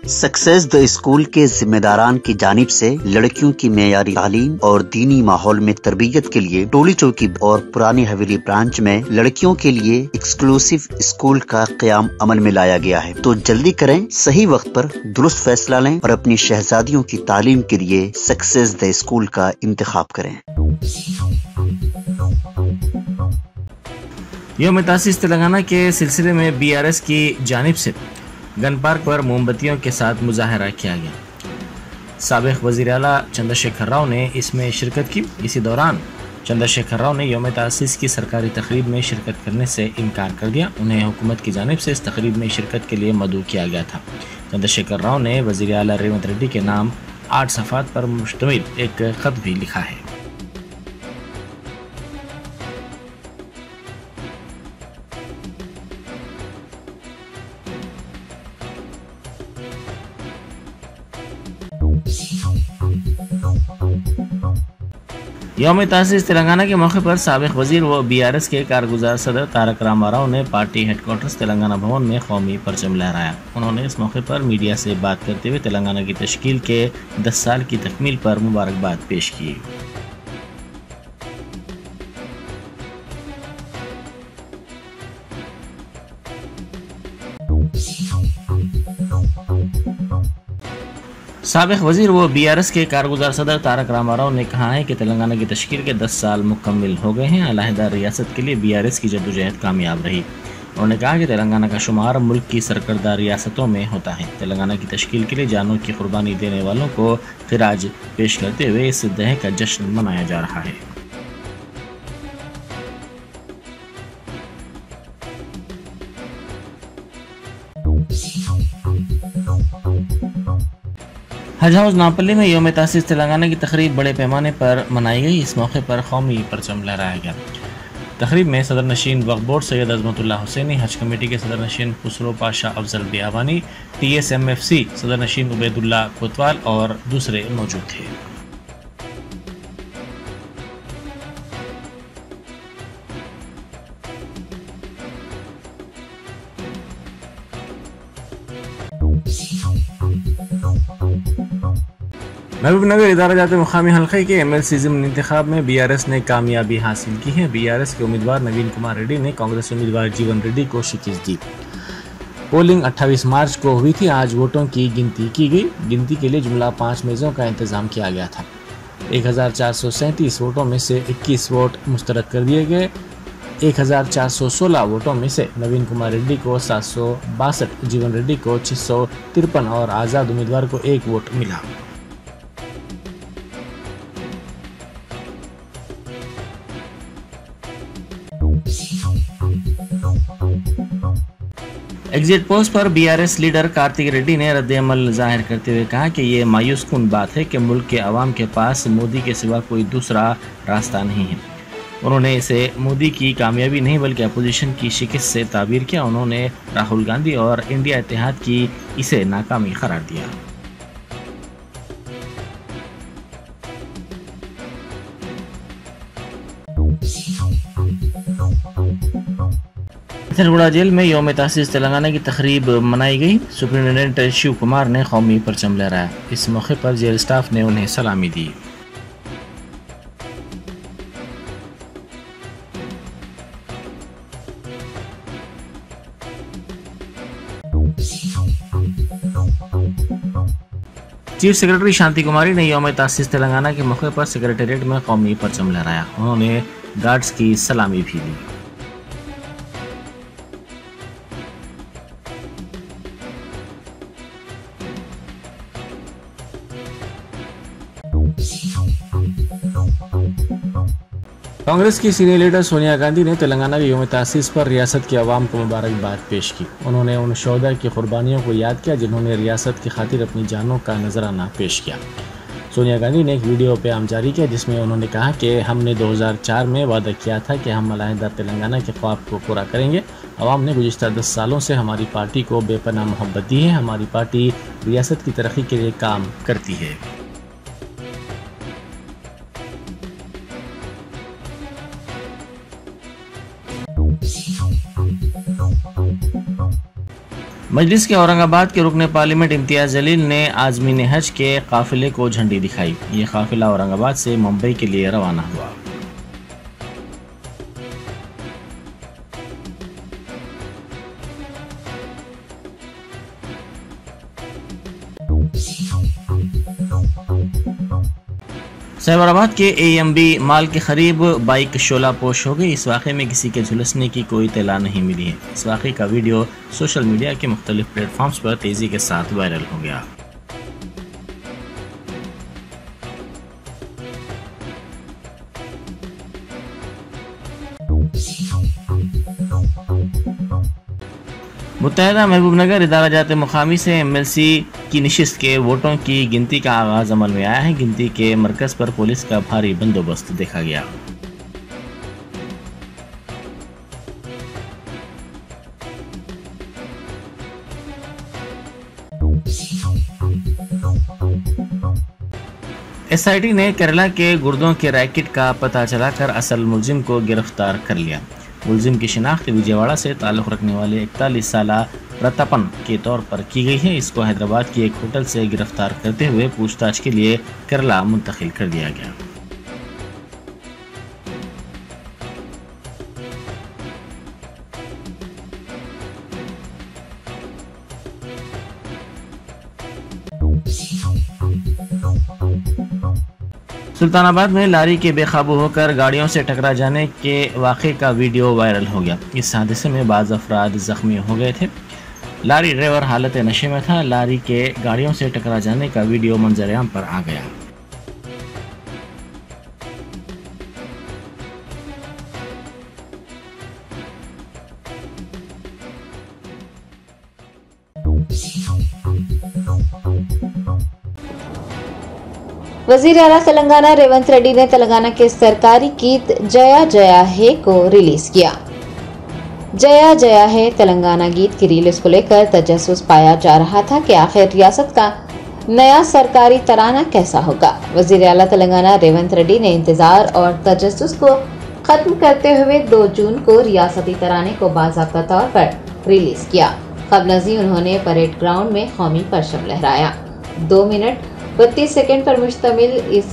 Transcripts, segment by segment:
Success the school के जिम्मेदारान की जानिब से लड़कियों की मेयारी तालीम और दीनी माहौल में तरबियत के लिए टोली चौकी और पुरानी हवेली ब्रांच में लड़कियों के लिए एक्सक्लूसिव स्कूल का क़याम अमल में लाया गया है। तो जल्दी करें, सही वक्त पर दुरुस्त फैसला लें और अपनी शहजादियों की तालीम के लिए सक्सेस द स्कूल का इंतखाब करें। यौम तासीस तेलंगाना के सिलसिले में BRS की जानिब से गन पार्क पर मोमबत्तियों के साथ मुजाहरा किया गया। साबिक़ वज़ीर आला चंद्रशेखर राव ने इसमें शिरकत की। इसी दौरान चंद्रशेखर राव ने यौम तासीस की सरकारी तकरीब में शिरकत करने से इनकार कर दिया। उन्हें हुकूमत की जानिब से इस तकरीब में शिरकत के लिए मदऊ किया गया था। चंद्रशेखर राव ने वज़ीर आला रेवंत रेड्डी के नाम 8 सफ़ात पर मुश्तमिल एक ख़त भी लिखा है। यौम तासीस तेलंगाना के मौके पर साबिक़ वज़ीर व BRS के कारगुजार सदर तारक रामाराव ने पार्टी हेडक्वार्टर्स तेलंगाना भवन में कौमी परचम लहराया। उन्होंने इस मौके पर मीडिया से बात करते हुए तेलंगाना की तश्कील के 10 साल की तकमील पर मुबारकबाद पेश की। साबिक़ वज़ीर व BRS के कारगुजार सदर तारक रामाराव ने कहा है कि तेलंगाना की तश्कील के 10 साल मुकम्मिल हो गए हैं। अलहदा रियासत के लिए BRS की जद्दोजहद कामयाब रही। उन्होंने कहा कि तेलंगाना का शुमार मुल्क की सरकर्दा रियासतों में होता है। तेलंगाना की तश्कील के लिए जानों की कुर्बानी देने वालों को खिराज पेश करते हुए इस दह का जश्न मनाया जा रहा है। हज हाउस नामपल्ली में यौम तासीस तेलंगाना की तकरीब बड़े पैमाने पर मनाई गई। इस मौके पर कौमी परचम लहराया गया। तकरीब में सदर नशीन वक्फ बोर्ड सैयद अजमतुल्ला हुसैनी, हज कमेटी के सदर नशीन खुसरो पाशा अफजल बियाबानी, TSMFC सदर नशीन उबैदुल्ला कोतवाल और दूसरे मौजूद थे। महबूबनगर इदारा जाते मुकामी हल्के के MLC ज़िमनी इंतखाब में BRS ने कामयाबी हासिल की है। BRS के उम्मीदवार नवीन कुमार रेड्डी ने कांग्रेस उम्मीदवार जीवन रेड्डी को शिकस्त दी। पोलिंग 28 मार्च को हुई थी। आज वोटों की गिनती की गई। गिनती के लिए जुमला 5 मेज़ों का इंतजाम किया गया था। 1437 वोटों में से 21 वोट मुस्तरद कर दिए गए। 1416 वोटों में से नवीन कुमार रेड्डी को 762, जीवन रेड्डी को 653 और आज़ाद उम्मीदवार को 1 वोट मिला। एग्जिट पोस्ट पर BRS लीडर कार्तिक रेड्डी ने रद्द-ए-अमल जाहिर करते हुए कहा कि ये मायूस कुन बात है कि मुल्क के अवाम के पास मोदी के सिवा कोई दूसरा रास्ता नहीं है। उन्होंने इसे मोदी की कामयाबी नहीं बल्कि अपोजिशन की शिकस्त से ताबीर किया। उन्होंने राहुल गांधी और इंडिया इत्तेहाद की इसे नाकामी करार दिया। पत्थरगुड़ा जेल में यौम तासीस तेलंगाना की तकरीब मनाई गई। सुप्रिंटेंडेंट शिव कुमार ने कौमी परचम लहराया। इस मौके पर जेल स्टाफ ने उन्हें सलामी दी। चीफ सेक्रेटरी शांति कुमारी ने यौम तासीस तेलंगाना के मौके पर सेक्रेटेरिएट में कौमी परचम लहराया। उन्होंने गार्ड्स की सलामी भी दी। कांग्रेस की सीनियर लीडर सोनिया गांधी ने तेलंगाना के यौम तासीस पर रियासत के अवाम को मुबारकबाद पेश की। उन्होंने उन शोहदा की कुर्बानियों को याद किया जिन्होंने रियासत की खातिर अपनी जानों का नजराना पेश किया। सोनिया गांधी ने एक वीडियो पैगाम जारी किया जिसमें उन्होंने कहा कि हमने 2004 में वादा किया था कि हम अलहदा तेलंगाना के ख्वाब को पूरा करेंगे। अवाम ने गुज़िश्ता 10 सालों से हमारी पार्टी को बेपनाह मोहब्बत दी है। हमारी पार्टी रियासत की तरक्की के लिए काम करती है। मजलिस के औरंगाबाद के रुकने पार्लियामेंट इम्तियाज जलील ने आज़मीन हज के काफिले को झंडी दिखाई। ये काफिला औरंगाबाद से मुंबई के लिए रवाना हुआ। साइबराबाद के AMB माल के करीब बाइक शोला पोश हो गई। इस वाक़े में किसी के झुलसने की कोई इत्तला नहीं मिली है। इस वाक़े का वीडियो सोशल मीडिया के मुख्तलिफ प्लेटफॉर्म्स पर तेज़ी के साथ वायरल हो गया। मुत्तहदा महबूबनगर इदारा जाते मुकामी से MLC की नशिस्त के वोटों की गिनती का आगाज अमल में आया है। गिनती के मरकज पर पुलिस का भारी बंदोबस्त देखा गया। SIT ने केरला के गुर्दों के रैकेट का पता चलाकर असल मुलजिम को गिरफ्तार कर लिया। मुलजिम की शिनाख्त विजयवाड़ा से ताल्लुक़ रखने वाले 41 साला रतपन के तौर पर की गई है। इसको हैदराबाद की एक होटल से गिरफ्तार करते हुए पूछताछ के लिए केरला मुंतकिल कर दिया गया। सुल्तानाबाद में लारी के बेकाबू होकर गाड़ियों से टकरा जाने के वाक़े का वीडियो वायरल हो गया। इस हादसे में बाज़ अफराद जख्मी हो गए थे। लारी ड्राइवर हालत नशे में था। लारी के गाड़ियों से टकरा जाने का वीडियो मंजर-ए-आम पर आ गया। वज़ीर आला तेलंगाना रेवंत रेड्डी ने तेलंगाना के सरकारी गीत जया जया है को रिलीज किया। जया जया है तेलंगाना गीत की रिलीज को लेकर तजस्सुस पाया जा रहा था कि आखिर रियासत का नया सरकारी तराना कैसा होगा। वज़ीर आला तेलंगाना रेवंत रेड्डी ने इंतजार और तजस्सुस को खत्म करते हुए 2 जून को रियासती तराने को बाज़ाब्ता तौर पर रिलीज किया। क़ब्ल उन्होंने परेड ग्राउंड में कौमी परचम लहराया। 2 मिनट 32 सेकंड पर मुश्तमिल इस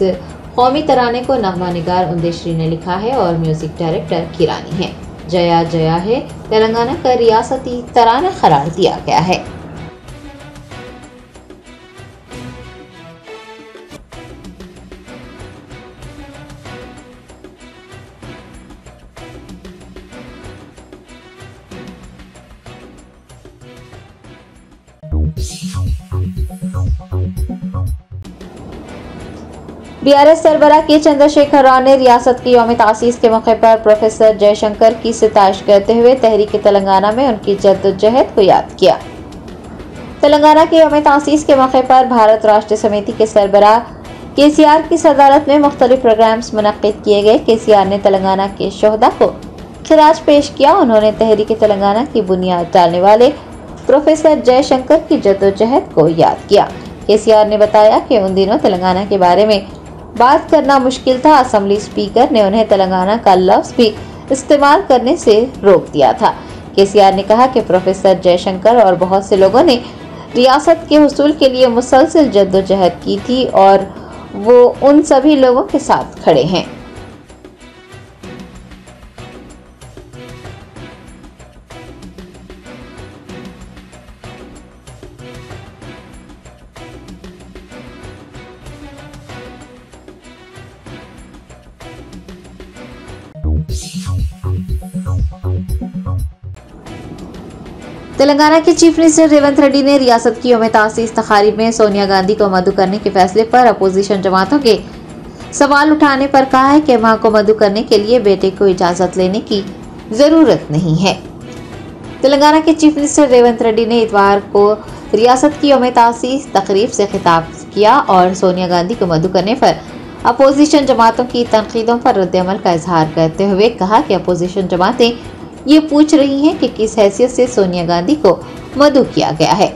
कौमी तराने को नगमा निगार उन्देश्री ने लिखा है और म्यूजिक डायरेक्टर किरानी है। जया जया है तेलंगाना का रियासती तराना करार दिया गया है। BRS सरबराह के चंद्रशेखर राव ने रियासत की यौम तासीस के मौके पर प्रोफेसर जयशंकर की सितारिश करते हुए तहरीक तेलंगाना में उनकी जद्दोजहद को याद किया। तेलंगाना के यौम तासीस के मौके पर भारत राष्ट्र समिति के सरबराह KCR की सदारत में मुख्तलिफ प्रोग्राम्स मुनक्किद किए गए। KCR ने तेलंगाना के शोहदा को खिराज पेश किया। उन्होंने तहरीक तेलंगाना की बुनियाद डालने वाले प्रोफेसर जयशंकर की जद्दोजहद को याद किया। KCR ने बताया कि उन दिनों तेलंगाना के बारे में बात करना मुश्किल था। असेंबली स्पीकर ने उन्हें तेलंगाना का लफ्ज भी इस्तेमाल करने से रोक दिया था। KCR ने कहा कि प्रोफेसर जयशंकर और बहुत से लोगों ने रियासत के हुसूल के लिए मुसलसल जद्दोजहद की थी और वो उन सभी लोगों के साथ खड़े हैं। तेलंगाना के चीफ मिनिस्टर रेवंत रेड्डी ने रियासत की यौम तासीस तकारीब में सोनिया गांधी को मदऊ करने के फैसले पर अपोजिशन जमातों के सवाल उठाने पर कहा है कि मां को मदऊ करने के लिए बेटे को इजाजत लेने की जरूरत नहीं है। तेलंगाना के चीफ मिनिस्टर रेवंत रेड्डी ने इतवार को रियासत की यौम तासीस तकरीब से खिताब किया और सोनिया गांधी को मदऊ करने पर अपोजिशन जमातों की तनकीदों पर रद्द-ए-अमल का इजहार करते हुए कहा कि अपोजिशन जमातें ये पूछ रही हैं कि किस हैसियत से सोनिया गांधी को मदऊ किया गया है।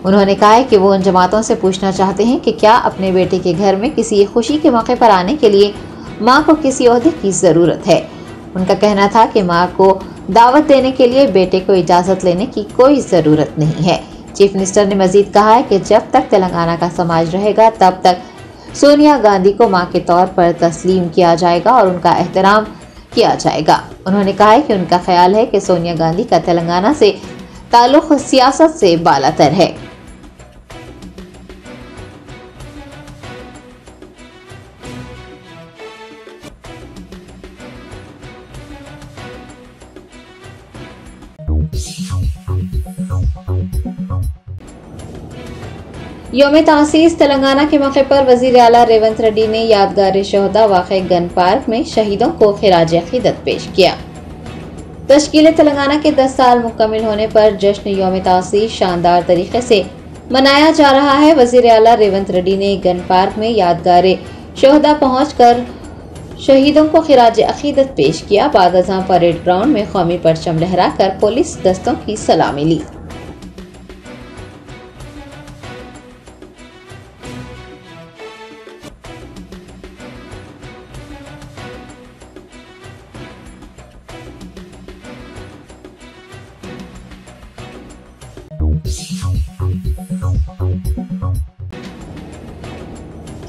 उन्होंने कहा है कि वो उन जमातों से पूछना चाहते हैं कि क्या अपने बेटे के घर में किसी खुशी के मौके पर आने के लिए मां को किसी ओहदे की ज़रूरत है। उनका कहना था कि मां को दावत देने के लिए बेटे को इजाजत लेने की कोई जरूरत नहीं है। चीफ मिनिस्टर ने मजीद कहा है कि जब तक तेलंगाना का समाज रहेगा तब तक सोनिया गांधी को मां के तौर पर तस्लीम किया जाएगा और उनका एहतराम किया जाएगा। उन्होंने कहा है कि उनका ख्याल है कि सोनिया गांधी का तेलंगाना से ताल्लुक सियासत से बालातर है। यौम तासीस तेलंगाना के मौके पर वजीर आला रेवंत रेड्डी ने यादगार शोहदा वाक़े गन पार्क में शहीदों को खिराज अक़ीदत पेश किया। तश्कील तेलंगाना के 10 साल मुकम्मिल होने पर जश्न यौम तासीस शानदार तरीके से मनाया जा रहा है। वजीर आला रेवंत रेड्डी ने गन पार्क में यादगार शोहदा पहुंचकर शहीदों को खिराज अक़ीदत पेश किया। बाद अज़ां परेड ग्राउंड में कौमी परचम लहराकर पुलिस दस्तों की सलामी ली।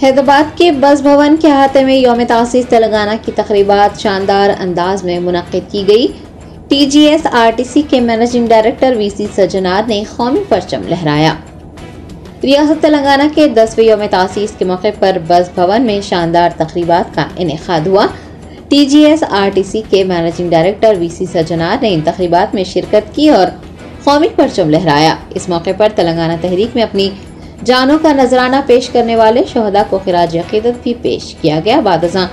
हैदराबाद के बस भवन के अहाते में यौम तासीस तेलंगाना की तकरीबात शानदार अंदाज में मुनक्किद की गई। TGSRTC के मैनेजिंग डायरेक्टर VC सज्जनार ने कौमी परचम लहराया। रियासत तेलंगाना के 10वें यौम तासीस के मौके पर बस भवन में शानदार तकरीबात का इनेकाद हुआ। TGSRTC के मैनेजिंग डायरेक्टर VC सज्जनार ने इन तकरीबात में शिरकत की और कौमी परचम लहराया। इस मौके पर तेलंगाना तहरीक में अपनी जानों का नजराना पेश करने वाले शोहदा को खिराज अक़ीदत भी पेश किया गया। बाद अज़ां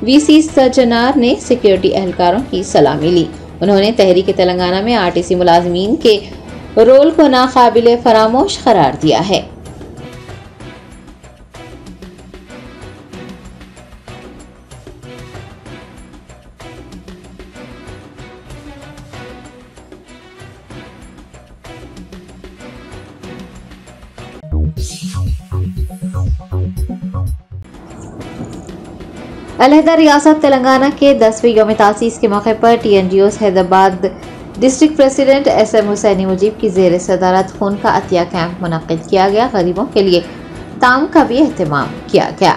VC सज्जनार ने सिक्योरिटी एहलकारों की सलामी ली। उन्होंने तहरीक तेलंगाना में RTC मुलाजमीन के रोल को नाकाबिले फरामोश करार दिया है। अलहदा रियासत तेलंगाना के 10वें यौम तासीस के मौके पर TNGOs Hyderabad district president SM Husaini Mujeeb की ज़ेर सदारत खून का अतिया कैंप मुनक्किद किया गया। गरीबों के लिए ताम का भी एहतमाम किया गया।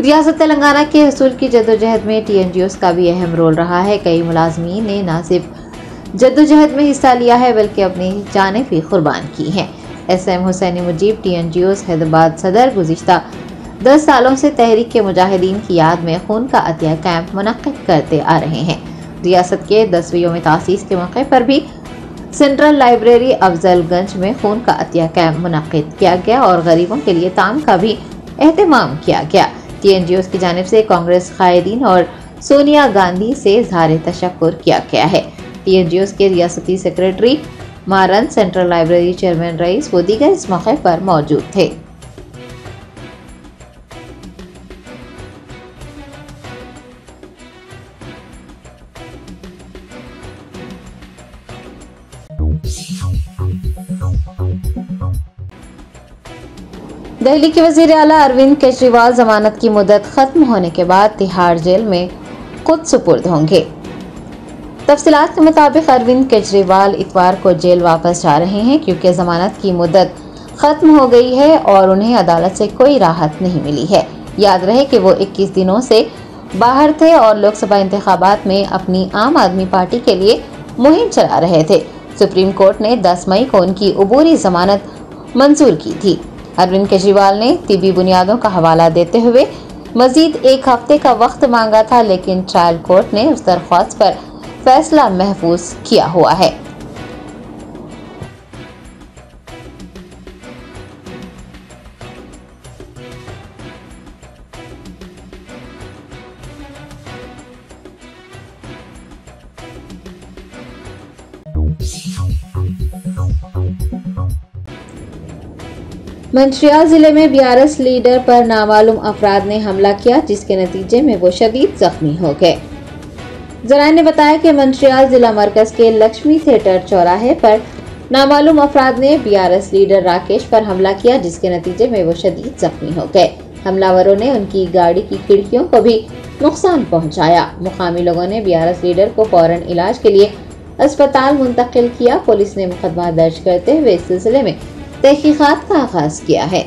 रियासत तेलंगाना के हसूल की जद्दोजहद में TNGOs का भी अहम रोल रहा है। कई मुलाजमीन ने न सिर्फ जद्दोजहद में हिस्सा लिया है बल्कि अपनी जानें भी कुर्बान की हैं। SM हुसैनी मुजीब TNGOs हैदराबाद सदर गुज़िश्ता 10 सालों से तहरीक के मुजाहिदीन की याद में खून का अतिया कैंप मुनक्किद करते आ रहे हैं। रियासत के 10वें यौम तासीस के मौके पर भी सेंट्रल लाइब्रेरी अफजलगंज में खून का अतिया कैंप मुनक्किद किया गया और गरीबों के लिए ताम का भी एहतमाम किया गया। TNGOs की जानिब से कांग्रेस कायदीन और सोनिया गांधी से इज़हार तशक्कुर किया गया है। TNGOs के रियासती सेक्रेटरी मारन, सेंट्रल लाइब्रेरी चेयरमैन रईस व दीगर इस मौके पर मौजूद थे। दिल्ली के वजीर आला अरविंद केजरीवाल जमानत की मुद्दत खत्म होने के बाद तिहाड़ जेल में खुद सुपुर्द होंगे। तफसीलात के मुताबिक अरविंद केजरीवाल इतवार को जेल वापस जा रहे हैं क्योंकि जमानत की मुद्दत खत्म हो गई है और उन्हें अदालत से कोई राहत नहीं मिली है। याद रहे कि वो 21 दिनों से बाहर थे और लोकसभा इंतखाबात में अपनी आम आदमी पार्टी के लिए मुहिम चला रहे थे। सुप्रीम कोर्ट ने 10 मई को उनकी अबूरी जमानत मंजूर की थी। अरविंद केजरीवाल ने तिबी बुनियादों का हवाला देते हुए मजीद 1 हफ्ते का वक्त मांगा था, लेकिन ट्रायल कोर्ट ने उस दरख्वास्त पर फैसला महफूज किया हुआ है। मंचियाल जिले में BRS लीडर पर नामालूम अफराद ने हमला किया जिसके नतीजे में वो शदीद जख्मी हो गए। जराये ने बताया कि मंचियाल जिला मरकज के लक्ष्मी थिएटर चौराहे पर नामालूम अफराद ने BRS लीडर राकेश पर हमला किया जिसके नतीजे में वो शदीद जख्मी हो गए। हमलावरों ने उनकी गाड़ी की खिड़कियों को भी नुकसान पहुंचाया। मुकामी लोगों ने बीआरएस लीडर को फौरन इलाज के लिए अस्पताल मुंतकिल किया। पुलिस ने मुकदमा दर्ज करते हुए इस सिलसिले में तहकीकात का आगाज किया है।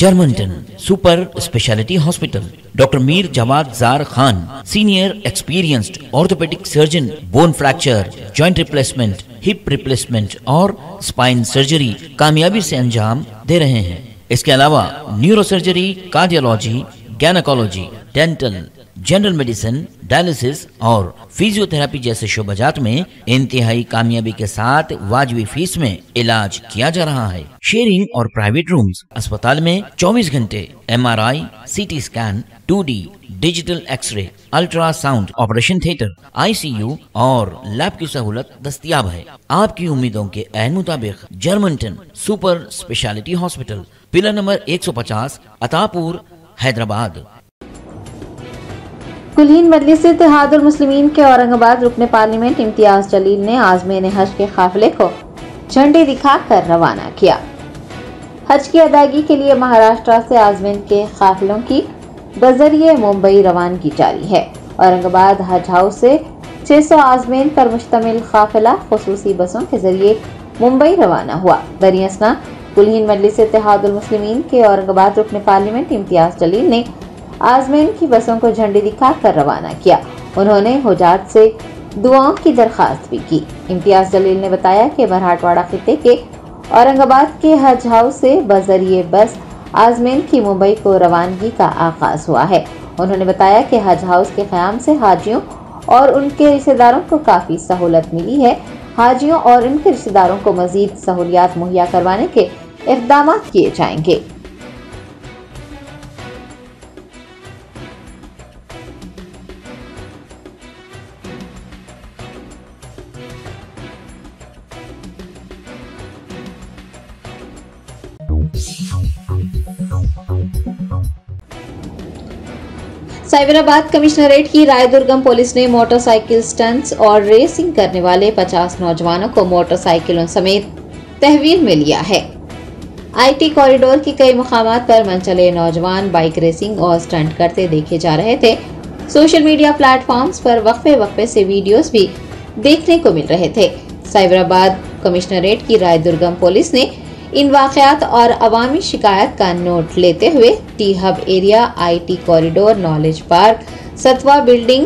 Germanten super speciality hospital, doctor Mir Jawad Zar Khan, senior experienced orthopaedic surgeon, bone fracture, joint replacement, hip replacement और स्पाइन सर्जरी कामयाबी से अंजाम दे रहे हैं। इसके अलावा neuro surgery, cardiology, gynaecology, dental, general medicine, dialysis और फिजियोथेरेपी जैसे शोबाजात में इंतहाई कामयाबी के साथ वाजिबी फीस में इलाज किया जा रहा है। शेयरिंग और प्राइवेट रूम्स, अस्पताल में 24 घंटे MRI, CT scan, 2D digital X-ray, ultrasound, operation theatre, ICU और लैब की सहूलत दस्तयाब है। आपकी उम्मीदों के ऐन मुताबिक Germanten super speciality hospital, pillar number 150, Attapur, Hyderabad. कुलीन मजलिस इत्तेहादुल मुस्लिमीन के औरंगाबाद रुकने पार्लियामेंट इम्तियाज जलील ने आज़मीन हज के काफिले को झंडी दिखाकर रवाना किया। हज की अदायगी के लिए महाराष्ट्र से आज़मीन के काफिलों की बजरिए मुंबई रवानगी जारी है। औरंगाबाद हज हाउस से 600 आज़मीन पर मुश्तमिल काफिला खुसूसी बसों के जरिए मुंबई रवाना हुआ। दरियासना कुलीन मजलिस इत्तेहादुल मुस्लिमीन के औरंगाबाद रुकने पार्लियामेंट इम्तियाज जलील ने आज़मीन की बसों को झंडी दिखाकर रवाना किया। उन्होंने हुजात से दुआओं की दरखास्त भी की। इम्तियाज जलील ने बताया कि मराठवाड़ा खित्ते के औरंगाबाद के हज हाउस से बजरिए बस आज़मीन की मुंबई को रवानगी का आगाज हुआ है। उन्होंने बताया कि हज हाउस के क़याम से हाजियों और उनके रिश्तेदारों को काफ़ी सहूलत मिली है। हाजियों और उनके रिश्तेदारों को मजीद सहूलियात मुहैया करवाने के इक़दाम किए जाएंगे। साइबराबाद कमिश्नरेट की रायदुर्गम पुलिस ने मोटरसाइकिल स्टंट्स और रेसिंग करने वाले 50 नौजवानों को मोटरसाइकिलों समेत तहवील में लिया है। IT कॉरिडोर की कई मुकामात पर मनचले नौजवान बाइक रेसिंग और स्टंट करते देखे जा रहे थे। सोशल मीडिया प्लेटफॉर्म्स पर वक्फे से वीडियोस भी देखने को मिल रहे थे। साइबराबाद कमिश्नरेट की रायदुर्गम पुलिस ने इन वाकयात और अवामी शिकायत का नोट लेते हुए T hub area, IT corridor, knowledge park, Satwa building,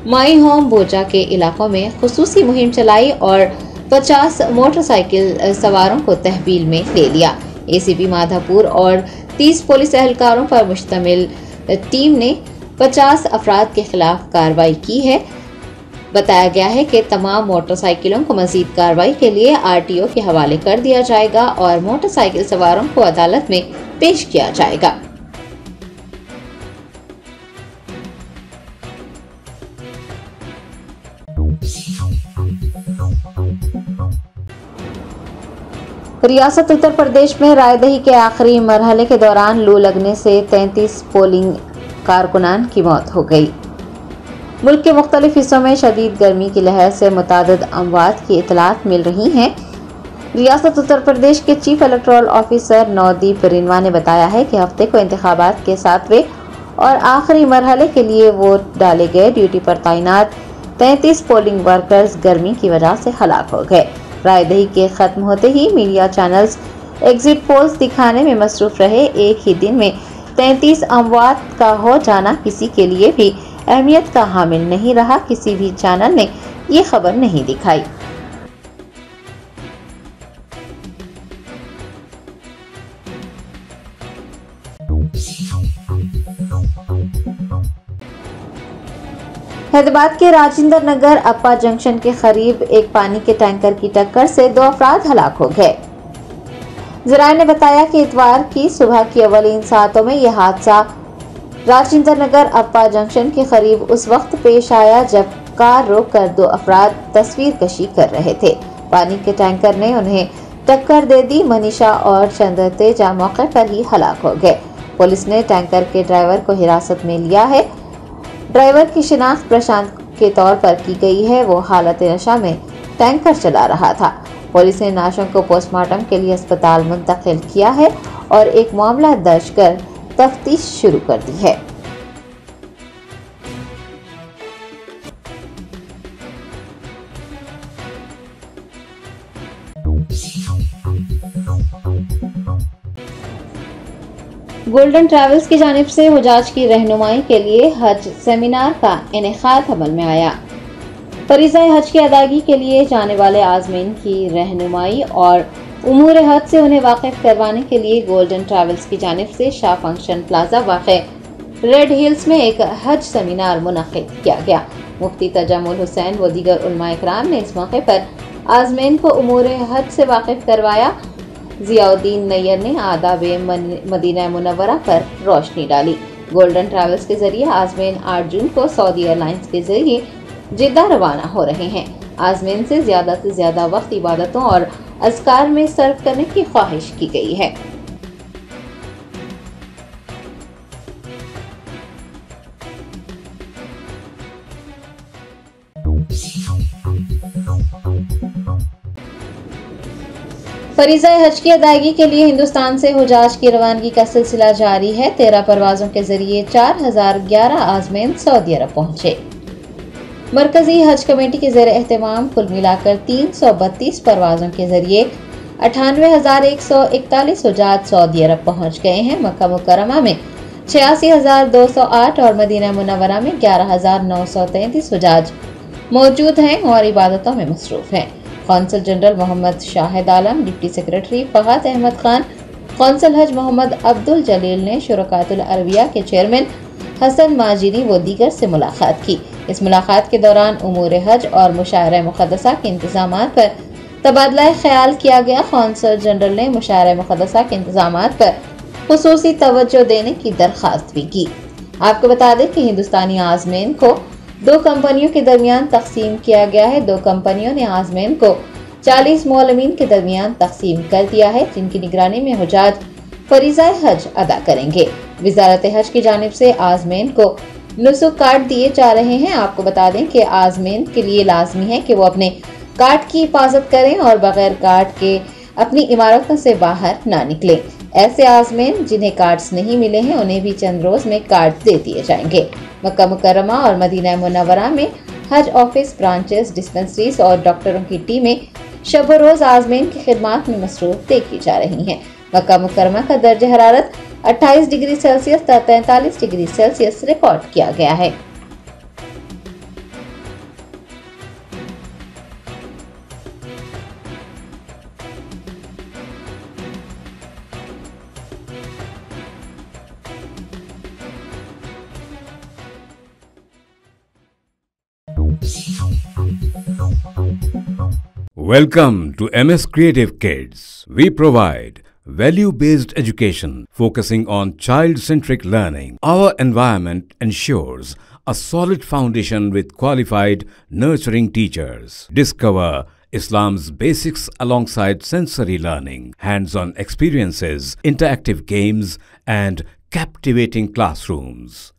my home बोजा के इलाकों में खुसूसी मुहिम चलाई और 50 मोटरसाइकिल सवारों को तहवील में ले लिया। ACP माधापुर और 30 पुलिस एहलकारों पर मुश्तमिल टीम ने 50 अफराद के खिलाफ कार्रवाई की है। बताया गया है कि तमाम मोटरसाइकिलों को मजीद कार्रवाई के लिए RTO के हवाले कर दिया जाएगा और मोटरसाइकिल सवारों को अदालत में पेश किया जाएगा। रियासत उत्तर प्रदेश में रायदही के आखिरी मरहले के दौरान लू लगने से 33 पोलिंग कारकुनान की मौत हो गई। मुल्क के मुख्तलिफ हिस्सों में शदीद गर्मी की लहर से मुतादिद अमवात की इतलात मिल रही हैं। रियासत उत्तर प्रदेश के चीफ इलेक्टोरल ऑफिसर नवदीप रिनवा ने बताया है कि हफ्ते को इंतखाबात के 7वें और आखिरी मरहले के लिए वोट डाले गए। ड्यूटी पर तैनात 33 पोलिंग वर्कर्स गर्मी की वजह से हलाक हो गए। रायदही के खत्म होते ही मीडिया चैनल्स एग्जिट पोल्स दिखाने में मसरूफ रहे। एक ही दिन में 33 अमवात का हो जाना किसी के लिए भी अहमियत का हामिल नहीं रहा। किसी भी चैनल ने ये खबर नहीं दिखाई। हैदराबाद के राजेंद्र नगर अप्पा जंक्शन के करीब एक पानी के टैंकर की टक्कर से 2 अफराद हलाक हो गए। ज़राए ने बताया कि इतवार की सुबह की अवलीन सातों में यह हादसा राजेंद्र नगर अप्पा जंक्शन के करीब उस वक्त पेश आया जब कार रोककर 2 अफराद तस्वीर कशी कर रहे थे। पानी के टैंकर ने उन्हें टक्कर दे दी। मनीषा और चंद्र तेजा मौके पर ही हलाक हो गए। पुलिस ने टैंकर के ड्राइवर को हिरासत में लिया है। ड्राइवर की शिनाख्त प्रशांत के तौर पर की गई है। वो हालत नशा में टैंकर चला रहा था। पुलिस ने नाशक को पोस्टमार्टम के लिए अस्पताल मुंतकिल किया है और एक मामला दर्ज कर तफ्तीश शुरू कर दी है। गोल्डन ट्रैवल्स की जानिब से हुजाज की रहनुमाई के लिए हज सेमिनार का इनेकाद अमल में आया। फरीज़ा हज की अदायगी के लिए जाने वाले आज़मीन की रहनुमाई और उमूर हज से उन्हें वाकिफ करवाने के लिए गोल्डन ट्रैवल्स की जानिब से शाह फंक्शन प्लाजा वाक़े रेड हिल्स में एक हज सेमिनार मुनक़िद किया गया। मुफ्ती तजम्मुल हुसैन व दीगर उलमा इकराम ने इस मौके पर आज़मीन को उमूर हज से वाकिफ करवाया। ज़ियाउद्दीन नैयर ने आदाब मदीना मुनव्वरा पर रोशनी डाली। गोल्डन ट्रैवल्स के जरिए आज़मीन 8 जून को सऊदी एयरलाइंस के जरिए जिद्दा रवाना हो रहे हैं। आज़मीन से ज़्यादा वक्त इबादतों और अज़कार में सर्व करने की ख्वाहिश की गई है। फरीज़ा हज की अदायगी के लिए हिंदुस्तान से हुजाज की रवानगी का सिलसिला जारी है। 13 परवाजों के जरिए 4011 आज़मीन सऊदी अरब पहुंचे। मरकजी हज कमेटी के ज़ेर एहतमाम कुल मिलाकर 332 परवाजों के जरिए 98,141 हुजाज सऊदी अरब पहुंच गए हैं। मक्का मुकर्रमा में 86,208 और मदीना मुनव्वरा में 11,933 हुजाज मौजूद हैं और इबादतों में मसरूफ हैं। Consul general Mohammad Shahid Alam, deputy secretary Fahad Ahmed Khan, consul हज मोहम्मद अब्दुल जलील ने शुरकातुल अरबिया के चेयरमैन हसन माजिदी व दीगर से मुलाकात की। इस मुलाकात के दौरान उमूर हज और मुशायरा मुक़द्दसा के इंतज़ामात पर तबादला ख्याल किया गया। कौंसल जनरल ने मुशायरा मुक़द्दसा के इंतज़ामात पर खुसूसी तवज्जो देने की दरख्वास्त भी की। आपको बता दें कि हिंदुस्तानी आज़मीन को 2 कंपनियों के दरमियान तकसीम किया गया है। 2 कंपनियों ने आज़मीन को 40 मोलमीन के दरमियान तकसीम कर दिया है, जिनकी निगरानी में हुजाज फरीज़ा हज अदा करेंगे। वज़ारत हज की जानिब से आज़मीन को नुसुक कार्ड दिए जा रहे हैं। आपको बता दें कि आज़मीन के लिए लाजमी है कि वो अपने कार्ड की हिफाजत करें और बगैर कार्ड के अपनी इमारतों से बाहर ना निकलें। ऐसे आज़मीन जिन्हें कार्ड्स नहीं मिले हैं उन्हें भी चंद रोज में कार्ड दे दिए जाएंगे। मक्का मुकर्रमा और मदीना मुनव्वरा में हज ऑफिस, ब्रांचेस, डिस्पेंसरीज और डॉक्टरों की टीमें शब रोज आज़मीन की खिदमत में मसरूफ देखी जा रही हैं। मक्का मुकर्रमा का दर्जा हरारत 28 डिग्री सेल्सियस तथा 43 डिग्री सेल्सियस रिकॉर्ड किया गया है। Welcome to MS Creative Kids. We provide value-based education focusing on child-centric learning. Our environment ensures a solid foundation with qualified, nurturing teachers. Discover Islam's basics alongside sensory learning, hands-on experiences, interactive games, and captivating classrooms.